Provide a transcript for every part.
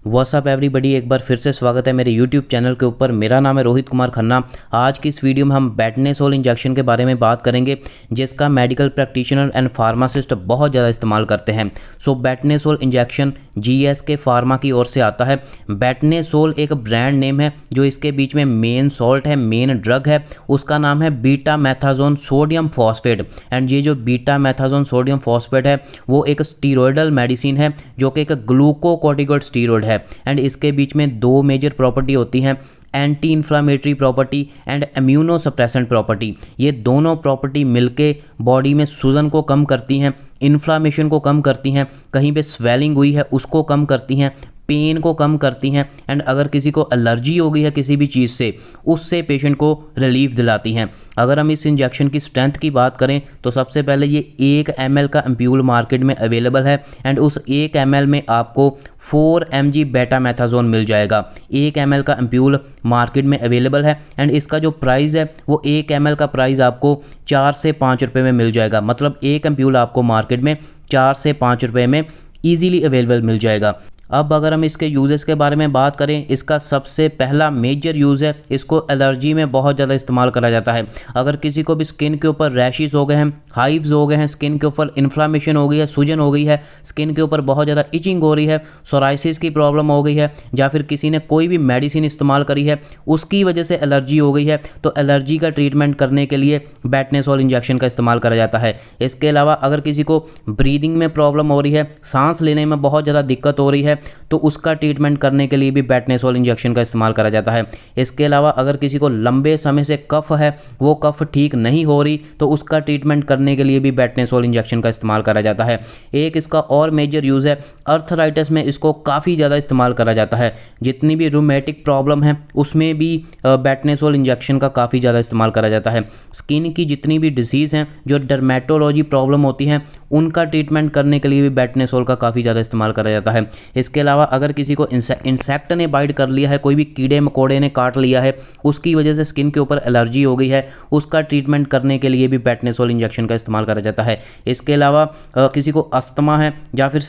WhatsApp everybody, एक बार फिर से स्वागत है मेरे यूट्यूब चैनल के ऊपर। मेरा नाम है रोहित कुमार खन्ना। आज की इस वीडियो में हम बेटनेसोल इंजेक्शन के बारे में बात करेंगे, जिसका मेडिकल प्रैक्टिशनर एंड फार्मासिस्ट बहुत ज़्यादा इस्तेमाल करते हैं। सो बेटनेसोल इंजेक्शन जीएसके फार्मा की ओर से आता है। बेटनेसोल एक ब्रांड नेम है, जो इसके बीच में मेन सॉल्ट है, मेन ड्रग है, उसका नाम है बीटा मैथाजोन सोडियम फॉस्फेट। एंड ये जो बीटा मैथाजोन सोडियम फॉस्फेट है वो एक स्टीरॉयडल मेडिसिन है, जो कि एक ग्लूकोकॉर्टिकॉइड स्टीरॉयड है। एंड इसके बीच में दो मेजर प्रॉपर्टी होती हैं, anti inflammatory property and immuno suppressant property. ये दोनों प्रॉपर्टी मिलके बॉडी में सूजन को कम करती हैं, इन्फ्लामेशन को कम करती हैं, कहीं पे स्वेलिंग हुई है उसको कम करती हैं, पेन को कम करती हैं। एंड अगर किसी को एलर्जी हो गई है किसी भी चीज़ से, उससे पेशेंट को रिलीफ दिलाती हैं। अगर हम इस इंजेक्शन की स्ट्रेंथ की बात करें तो सबसे पहले ये 1 ml का एम्प्यूल मार्केट में अवेलेबल है। एंड उस 1 ml में आपको 4 mg बेटा मैथाजोन मिल जाएगा। 1 ml का एम्प्यूल मार्केट में अवेलेबल है। एंड इसका जो प्राइस है वो 1 ml का प्राइस आपको 4 से 5 रुपये में मिल जाएगा। मतलब 1 एम्प्यूल आपको मार्केट में 4 से 5 रुपये में ईजीली अवेलेबल मिल जाएगा। अब अगर हम इसके यूजेस के बारे में बात करें, इसका सबसे पहला मेजर यूज़ है, इसको एलर्जी में बहुत ज़्यादा इस्तेमाल करा जाता है। अगर किसी को भी स्किन के ऊपर रैशेस हो गए हैं, हाइव्स हो गए हैं, स्किन के ऊपर इन्फ्लामेशन हो गई है, सूजन हो गई है, स्किन के ऊपर बहुत ज़्यादा इचिंग हो रही है, सोराइसिस की प्रॉब्लम हो गई है, या फिर किसी ने कोई भी मेडिसिन इस्तेमाल करी है उसकी वजह से एलर्जी हो गई है, तो एलर्जी का ट्रीटमेंट करने के लिए बेटनेसोल इंजेक्शन का इस्तेमाल करा जाता है। इसके अलावा अगर किसी को ब्रीदिंग में प्रॉब्लम हो रही है, सांस लेने में बहुत ज़्यादा दिक्कत हो रही है, तो उसका ट्रीटमेंट करने के लिए भी बेटनेसोल इंजेक्शन का इस्तेमाल करा जाता है। इसके अलावा अगर किसी को लंबे समय से कफ है, वो कफ ठीक नहीं हो रही, तो उसका ट्रीटमेंट करने के लिए भी बेटनेसोल इंजेक्शन का इस्तेमाल करा जाता है। एक इसका और मेजर यूज़ है, अर्थराइटिस में इसको काफ़ी ज़्यादा इस्तेमाल करा जाता है। जितनी भी रूमेटिक प्रॉब्लम है उसमें भी बेटनेसोल इंजेक्शन का काफ़ी ज़्यादा इस्तेमाल करा जाता है। स्किन की जितनी भी डिजीज़ हैं, जो डर्मेटोलॉजी प्रॉब्लम होती हैं, उनका ट्रीटमेंट करने के लिए भी बेटनेसोल का काफ़ी ज़्यादा इस्तेमाल करा जाता है। इसके अलावा अगर किसी को इंसेक्ट ने बाइट कर लिया है, कोई भी कीड़े मकोड़े ने काट लिया है, उसकी वजह से स्किन के ऊपर एलर्जी हो गई है, उसका ट्रीटमेंट करने के लिए भी बेटनेसोल इंजेक्शन का इस्तेमाल करा जाता है। इसके अलावा किसी को अस्थमा है या फिर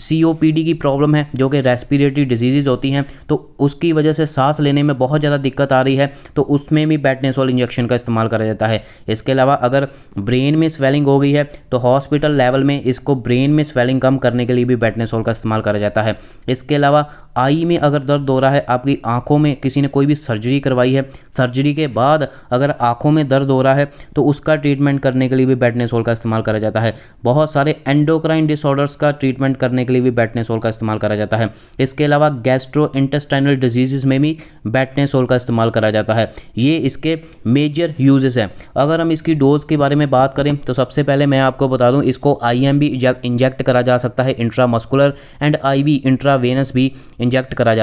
COPD की प्रॉब्लम है, जो कि रेस्पिरेटरी डिजीज़ होती हैं, तो उसकी वजह से सांस लेने में बहुत ज़्यादा दिक्कत आ रही है, तो उसमें भी बेटनेसोल इंजेक्शन का इस्तेमाल करा जाता है। इसके अलावा अगर ब्रेन में स्वेलिंग हो गई है तो हॉस्पिटल लेवल में इसको ब्रेन में स्वेलिंग कम करने के लिए भी बेटनेसोल का इस्तेमाल करा जाता है। इसके अलावा आई में अगर दर्द हो रहा है, आपकी आंखों में किसी ने कोई भी सर्जरी करवाई है, सर्जरी के बाद अगर आंखों में दर्द हो रहा है, तो उसका ट्रीटमेंट करने के लिए भी बेटनेसोल का इस्तेमाल करा जाता है। बहुत सारे एंडोक्राइन डिसऑर्डर्स का ट्रीटमेंट करने के लिए भी बेटनेसोल का इस्तेमाल करा जाता है। इसके अलावा गैस्ट्रो इंटेस्टाइनल डिजीज़ में भी बेटनेसोल का इस्तेमाल करा जाता है। ये इसके मेजर यूजेस हैं। अगर हम इसकी डोज के बारे में बात करें तो सबसे पहले मैं आपको बता दूं, इसको IM भी इंजेक्ट करा जा सकता है, इंट्रामस्कुलर, एंड IV इंट्रावेनस भी इंजेक्ट करा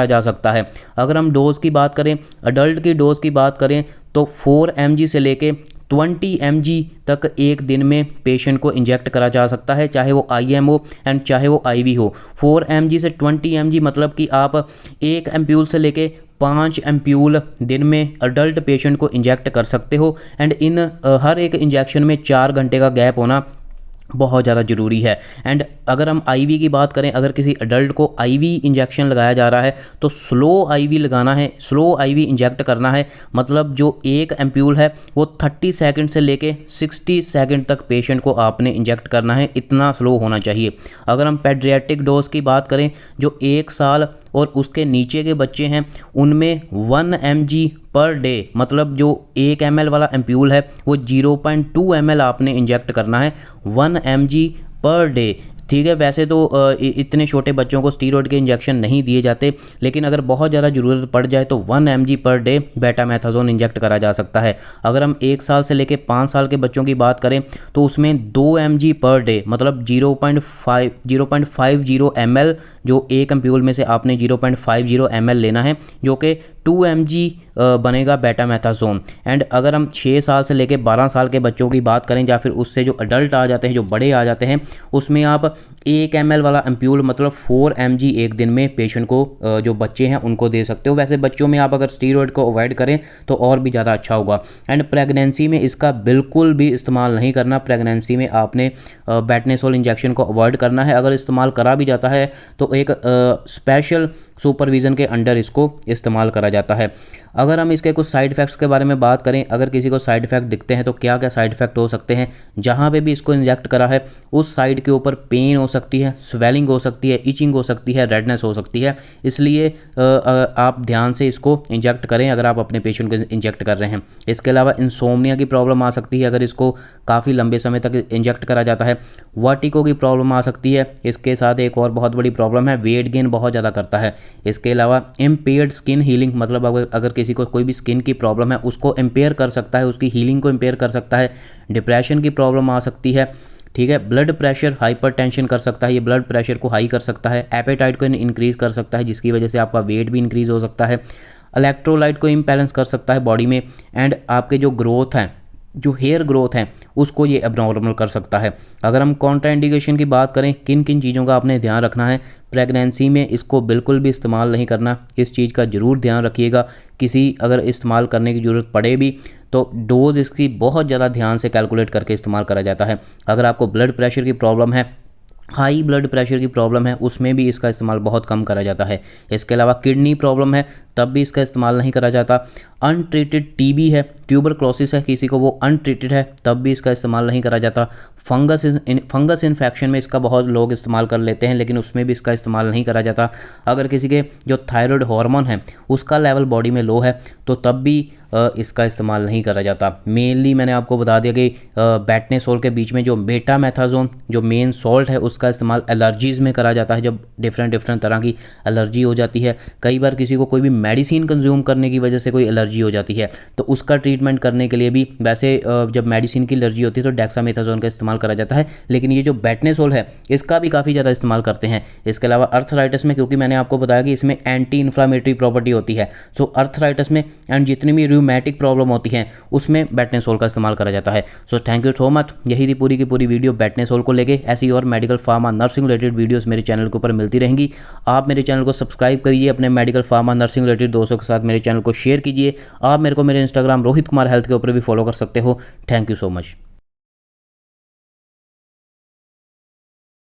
जा सकता है। अगर हम डोज की बात करें, अडल्ट की डोज की बात करें, तो 4 mg से लेके 20 mg तक एक दिन में पेशेंट को इंजेक्ट करा जा सकता है, चाहे वो IM हो एंड चाहे वो IV हो। 4 mg से 20 mg मतलब कि आप 1 एम्प्यूल से लेके 5 एम्प्यूल दिन में अडल्ट पेशेंट को इंजेक्ट कर सकते हो। एंड इन हर एक इंजेक्शन में 4 घंटे का गैप होना बहुत ज़्यादा ज़रूरी है। एंड अगर हम IV की बात करें, अगर किसी अडल्ट को IV इंजेक्शन लगाया जा रहा है तो स्लो IV लगाना है, स्लो IV इंजेक्ट करना है। मतलब जो 1 एम्प्यूल है वो 30 सेकंड से लेके 60 सेकंड तक पेशेंट को आपने इंजेक्ट करना है, इतना स्लो होना चाहिए। अगर हम पेडियाट्रिक डोज की बात करें, जो 1 साल और उसके नीचे के बच्चे हैं, उनमें 1 mg पर डे, मतलब जो 1 ml वाला एम्प्यूल है वो 0.2 ml आपने इंजेक्ट करना है 1 mg पर डे। ठीक है, वैसे तो इतने छोटे बच्चों को स्टीरॉयड के इंजेक्शन नहीं दिए जाते, लेकिन अगर बहुत ज़्यादा ज़रूरत पड़ जाए तो 1 mg पर डे बेटा मैथाजोन इंजेक्ट करा जा सकता है। अगर हम 1 साल से लेके 5 साल के बच्चों की बात करें तो उसमें 2 mg पर डे, मतलब 0.50 ml, जो 1 एम्प्यूल में से आपने 0.50 ml लेना है, जो कि 2 mg बनेगा बेटामेथासोन। एंड अगर हम 6 साल से लेकर 12 साल के बच्चों की बात करें या फिर उससे जो अडल्ट आ जाते हैं, जो बड़े आ जाते हैं, उसमें आप 1 ml वाला एम्प्यूल मतलब 4 mg एक दिन में पेशेंट को जो बच्चे हैं उनको दे सकते हो। वैसे बच्चों में आप अगर स्टीरॉयड को अवॉइड करें तो और भी ज़्यादा अच्छा होगा। एंड प्रेगनेंसी में इसका बिल्कुल भी इस्तेमाल नहीं करना। प्रेगनेंसी में आपने बेटनेसोल इंजेक्शन को अवॉइड करना है। अगर इस्तेमाल करा भी जाता है तो एक स्पेशल सुपरविज़न के अंडर इसको इस्तेमाल करा जाता है। अगर हम इसके कुछ साइड इफ़ेक्ट्स के बारे में बात करें, अगर किसी को साइड इफ़ेक्ट दिखते हैं तो क्या क्या साइड इफ़ेक्ट हो सकते हैं। जहाँ पे भी इसको इंजेक्ट करा है उस साइड के ऊपर पेन हो सकती है, स्वेलिंग हो सकती है, इचिंग हो सकती है, रेडनेस हो सकती है। इसलिए आप ध्यान से इसको इंजेक्ट करें अगर आप अपने पेशेंट को इंजेक्ट कर रहे हैं। इसके अलावा इंसोम्निया की प्रॉब्लम आ सकती है अगर इसको काफ़ी लंबे समय तक इंजेक्ट करा जाता है। वर्टिगो की प्रॉब्लम आ सकती है। इसके साथ एक और बहुत बड़ी प्रॉब्लम है, वेट गेन बहुत ज़्यादा करता है। इसके अलावा इम्पेयर्ड स्किन हीलिंग, मतलब अगर किसी को कोई भी स्किन की प्रॉब्लम है उसको इम्पेयर कर सकता है, उसकी हीलिंग को इम्पेयर कर सकता है। डिप्रेशन की प्रॉब्लम आ सकती है, ठीक है। ब्लड प्रेशर, हाइपरटेंशन कर सकता है, ये ब्लड प्रेशर को हाई कर सकता है। एपेटाइट को इंक्रीज़ कर सकता है जिसकी वजह से आपका वेट भी इंक्रीज़ हो सकता है। इलेक्ट्रोलाइट को इम्बैलेंस कर सकता है बॉडी में। एंड आपके जो ग्रोथ हैं, जो हेयर ग्रोथ हैं, उसको ये एबनॉर्मल कर सकता है। अगर हम कॉन्ट्राइंडिकेशन की बात करें, किन किन चीज़ों का आपने ध्यान रखना है। प्रेगनेंसी में इसको बिल्कुल भी इस्तेमाल नहीं करना, इस चीज़ का ज़रूर ध्यान रखिएगा। किसी अगर इस्तेमाल करने की ज़रूरत पड़े भी तो डोज़ इसकी बहुत ज़्यादा ध्यान से कैलकुलेट करके इस्तेमाल करा जाता है। अगर आपको ब्लड प्रेशर की प्रॉब्लम है, हाई ब्लड प्रेशर की प्रॉब्लम है, उसमें भी इसका इस्तेमाल बहुत कम करा जाता है। इसके अलावा किडनी प्रॉब्लम है तब भी इसका इस्तेमाल नहीं करा जाता। अनट्रीटेड टीबी है, ट्यूबरक्लोसिस है किसी को, वो अनट्रीटेड है तब भी इसका इस्तेमाल नहीं करा जाता। फंगस इन्फेक्शन में इसका बहुत लोग इस्तेमाल कर लेते हैं लेकिन उसमें भी इसका इस्तेमाल नहीं करा जाता। अगर किसी के जो थायराइड हार्मोन है उसका लेवल बॉडी में लो है तो तब भी इसका इस्तेमाल नहीं करा जाता। मेनली मैंने आपको बता दिया कि बेटनेसोल के बीच में जो बेटामेथासोन जो मेन सॉल्ट है उसका इस्तेमाल एलर्जीज़ में करा जाता है, जब डिफरेंट तरह की एलर्जी हो जाती है। कई बार किसी को कोई भी मेडिसिन कंज्यूम करने की वजह से कोई एलर्जी हो जाती है तो उसका ट्रीटमेंट करने के लिए भी वैसे जब मेडिसिन की एलर्जी होती है तो डेक्सामेथासोन का इस्तेमाल करा जाता है, लेकिन ये जो बेटनेसोल है इसका भी काफ़ी ज़्यादा इस्तेमाल करते हैं। इसके अलावा अर्थराइटिस में, क्योंकि मैंने आपको बताया कि इसमें एंटी इन्फ्लामेटरी प्रॉपर्टी होती है, सो अर्थराइटिस में एंड जितनी भी रूमेटिक प्रॉब्लम होती है उसमें बेटनेसोल का इस्तेमाल करा जाता है। So thank you so much. यही थी पूरी की पूरी वीडियो बेटनेसोल को लेके। ऐसी और medical pharma nursing related videos मेरे चैनल के ऊपर मिलती रहेंगी। आप मेरे चैनल को सब्सक्राइब करिए, अपने मेडिकल फार्मा नर्सिंग रिलेटेड दोस्तों के साथ मेरे चैनल को शेयर कीजिए। आप मेरे को मेरे इंस्टाग्राम रोहित कुमार हेल्थ के ऊपर भी फॉलो कर सकते हो। Thank you so much.